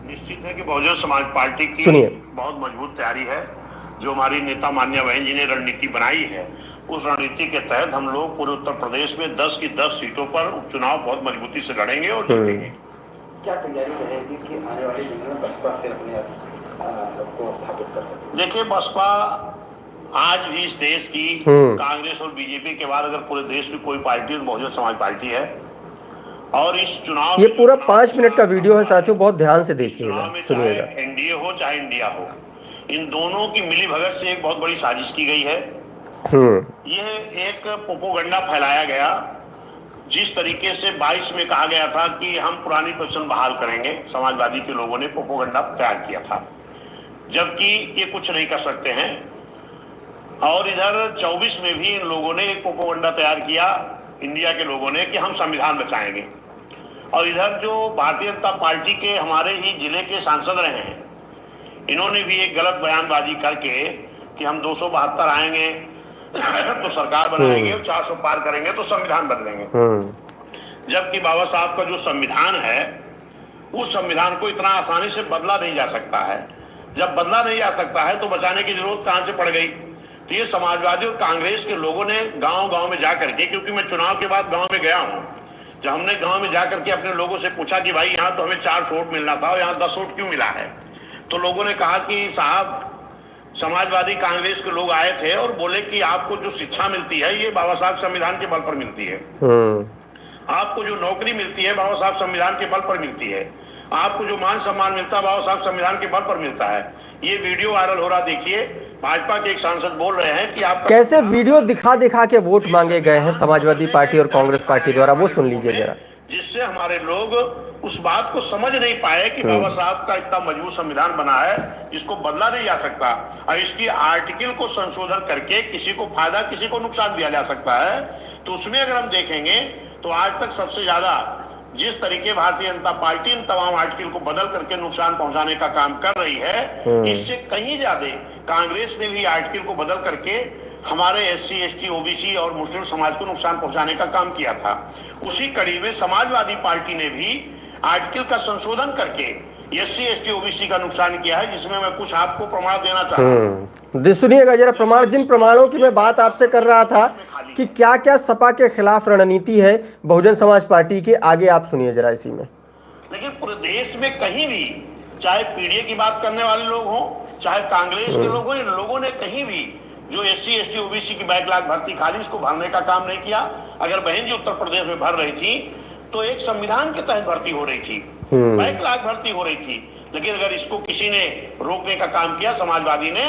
निश्चित है कि बहुजन समाज पार्टी की सुनिए। बहुत मजबूत तैयारी है। जो हमारी नेता मान्या बहन जी ने रणनीति बनाई है, उस रणनीति के तहत हम लोग पूरे उत्तर प्रदेश में 10 की 10 सीटों पर उपचुनाव बहुत मजबूती से लड़ेंगे और जीतेंगे। क्या तैयारी रहेगी कि आने वाले दिनों में बसपा फिर अपने को स्थापित कर सके? देखिए, बसपा आज भी इस देश की कांग्रेस और बीजेपी के बाद अगर पूरे देश में कोई पार्टी तो बहुजन समाज पार्टी है। और इस चुनाव ये पूरा 5 मिनट का वीडियो है साथियों, बहुत ध्यान से देखिएगा, सुनिएगा। एनडीए हो चाहे इंडिया हो, इन दोनों की मिली भगत से एक बहुत बड़ी साजिश की गई है। यह एक प्रोपोगंडा फैलाया गया। जिस तरीके से 22 में कहा गया था कि हम पुरानी पेंशन बहाल करेंगे, समाजवादी के लोगों ने प्रोपोगंडा तैयार किया था, जबकि ये कुछ नहीं कर सकते हैं। और इधर 24 में भी इन लोगों ने एक प्रोपोगंडा तैयार किया, इंडिया के लोगों ने, कि हम संविधान बचाएंगे। और इधर जो भारतीय जनता पार्टी के हमारे ही जिले के सांसद रहे हैं, इन्होंने भी एक गलत बयानबाजी करके कि हम 272 आएंगे तो सरकार बनाएंगे और 400 पार करेंगे तो संविधान बदलेंगे। जबकि बाबा साहब का जो संविधान है, उस संविधान को इतना आसानी से बदला नहीं जा सकता है। जब बदला नहीं जा सकता है तो बचाने की जरूरत कहां से पड़ गई? तो ये समाजवादी और कांग्रेस के लोगों ने गांव गांव में जाकर के, क्योंकि मैं चुनाव के बाद गांव में गया हूं, जब हमने गांव में जाकर के अपने लोगों से पूछा कि भाई यहाँ तो हमें 4 वोट मिलना था और यहाँ 10 वोट क्यों मिला है, तो लोगों ने कहा कि साहब, समाजवादी कांग्रेस के लोग आए थे और बोले कि आपको जो शिक्षा मिलती है ये बाबा साहब संविधान के बल पर मिलती है। आपको जो नौकरी मिलती है बाबा साहब संविधान के बल पर मिलती है। आपको जो मान सम्मान मिलता है बाबा साहब संविधान के बल पर मिलता है। ये वीडियो वायरल हो रहा, देखिए, भाजपा के एक सांसद बोल रहे हैं कि आप कैसे वीडियो दिखा दिखा के वोट मांगे गए हैं समाजवादी पार्टी और कांग्रेस पार्टी द्वारा, वो सुन लीजिए जरा। जिससे हमारे लोग उस बात को समझ नहीं पाए कि बाबा साहब का इतना मजबूत संविधान बना है, इसको बदला नहीं जा सकता और इसकी आर्टिकल को संशोधन करके किसी को फायदा किसी को नुकसान दिया जा सकता है। तो उसमें अगर हम देखेंगे तो आज तक सबसे ज्यादा जिस तरीके भारतीय जनता पार्टी इन तमाम आर्टिकल को बदल करके नुकसान पहुंचाने का काम कर रही है, इससे कहीं ज्यादा कांग्रेस ने भी आर्टिकल को बदल करके हमारे एससी, एसटी, ओबीसी और मुस्लिम समाज को नुकसान पहुंचाने का काम किया था। उसी कड़ी में समाजवादी पार्टी ने भी आर्टिकल का संशोधन करके एससी, एसटी, ओबीसी का नुकसान किया है, जिसमें मैं कुछ आपको प्रमाण देना चाहता हूं। सुनिएगा जरा प्रमाण। जिन प्रमाणों की मैं बात आपसे कर रहा था कि क्या क्या सपा के खिलाफ रणनीति है बहुजन समाज पार्टी के, आगे आप सुनिए जरा इसी में। लेकिन पूरे देश में कहीं भी, चाहे पीडीए की बात करने वाले लोग हों, चाहे कांग्रेस के लोग हों, इन लोगों ने कहीं भी जो एससी, एसटी, ओबीसी की बैकलॉग भर्ती खाली, इसको भरने का काम नहीं किया। अगर बहन जी उत्तर प्रदेश में भर रही थी तो एक संविधान के तहत भर्ती हो रही थी, बैकलॉग भर्ती हो रही थी। लेकिन अगर इसको किसी ने रोकने का काम किया, समाजवादी ने,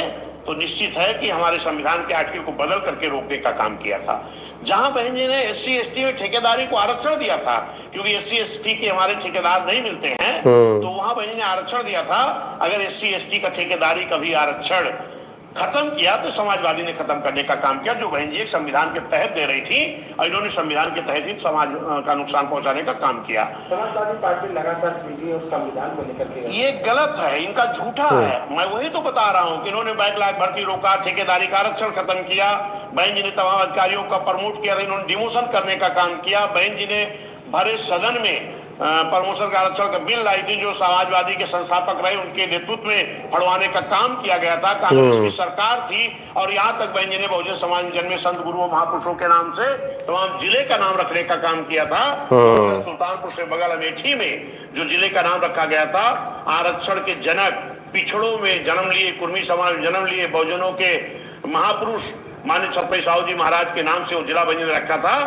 तो निश्चित है कि हमारे संविधान के आर्टिकल को बदल करके रोकने का काम किया था। जहां बहन जी ने एससी, एसटी में ठेकेदारी को आरक्षण दिया था, क्योंकि एससी, एसटी के हमारे ठेकेदार नहीं मिलते हैं, तो वहां बहन जी ने आरक्षण दिया था। अगर एससी, एसटी का ठेकेदारी कभी आरक्षण खत्म किया तो समाजवादी ने खत्म करने का काम किया, जो बहन जी एक संविधान के तहत दे रही थी, और इन्होंने संविधान के तहत ही समाज का नुकसान पहुंचाने का काम किया। समाजवादी पार्टी लगातार पीढ़ी और संविधान को लेकर के ये गलत है, इनका झूठा है। मैं वही तो बता रहा हूँ कि इन्होंने बैकलॉग भर्ती रोका, ठेकेदारी का आरक्षण खत्म किया, बहन जी ने तमाम अधिकारियों का प्रमोट किया, इन्होंने डिमोशन करने का काम किया। बहन जी ने भरे सदन में प्रमोशन का आरक्षण का बिल लाई थी, जो समाजवादी के संस्थापक रहे उनके नेतृत्व में फड़वाने का काम किया गया था। कांग्रेस की सरकार थी और यहाँ तक बहन जी ने बहुजन समाज में जन्मे संत गुरुओं महापुरुषों के नाम से तमाम जिले का नाम रखने का काम किया था। सुल्तानपुर से बगल अमेठी में जो जिले का नाम रखा गया था, आरक्षण के जनक, पिछड़ों में जन्म लिए, कुर्मी समाज में जन्म लिए बहुजनों के महापुरुष मान्य छत्रपति साहू जी महाराज के नाम से वो जिला बहन जी ने रखा था।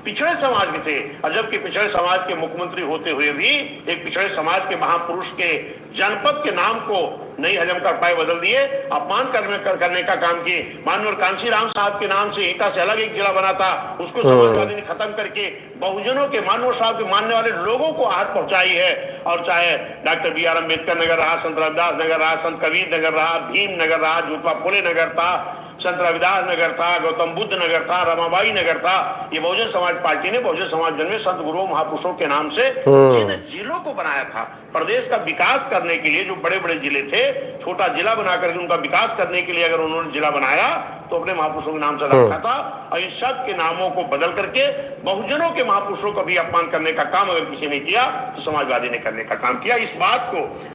पिछड़े समाज के थे, और जबकि पिछड़े समाज के मुख्यमंत्री होते हुए भी एक पिछड़े समाज के महापुरुष के जनपद के नाम को नहीं हजम कर पाए, बदल दिए, अपमान करने का काम किए। माननीय कांसी राम साहब के नाम से एटा से अलग एक जिला बना था, उसको समाजवादी ने खत्म करके बहुजनों के, माननीय साहब के मानने वाले लोगों को आहत पहुंचाई है। और चाहे doctor B are Ambedkar Nagar रहा, संत रविदास नगर रहा, संत कबीर नगर रहा, भीम नगर रहा, ज्योतिबा फुले नगर था, संत रविदास नगर था, गौतम बुद्ध नगर था, रमाबाई नगर था। ये बहुजन समाज पार्टी ने बहुजन समाज जन्मे संत गुरुओं महापुरुषों के नाम से जिन जिलों को बनाया था प्रदेश का विकास करने के लिए, जो बड़े बड़े जिले थे, छोटा जिला बनाकर उनका विकास करने के लिए अगर उन्होंने जिला बनाया तो अपने महापुरुषों के नाम से रखा था। और इन सब के नामों को बदल करके बहुजनों के महापुरुषों का भी अपमान करने का काम अगर किसी ने किया तो समाजवादी ने करने का काम किया। इस बात को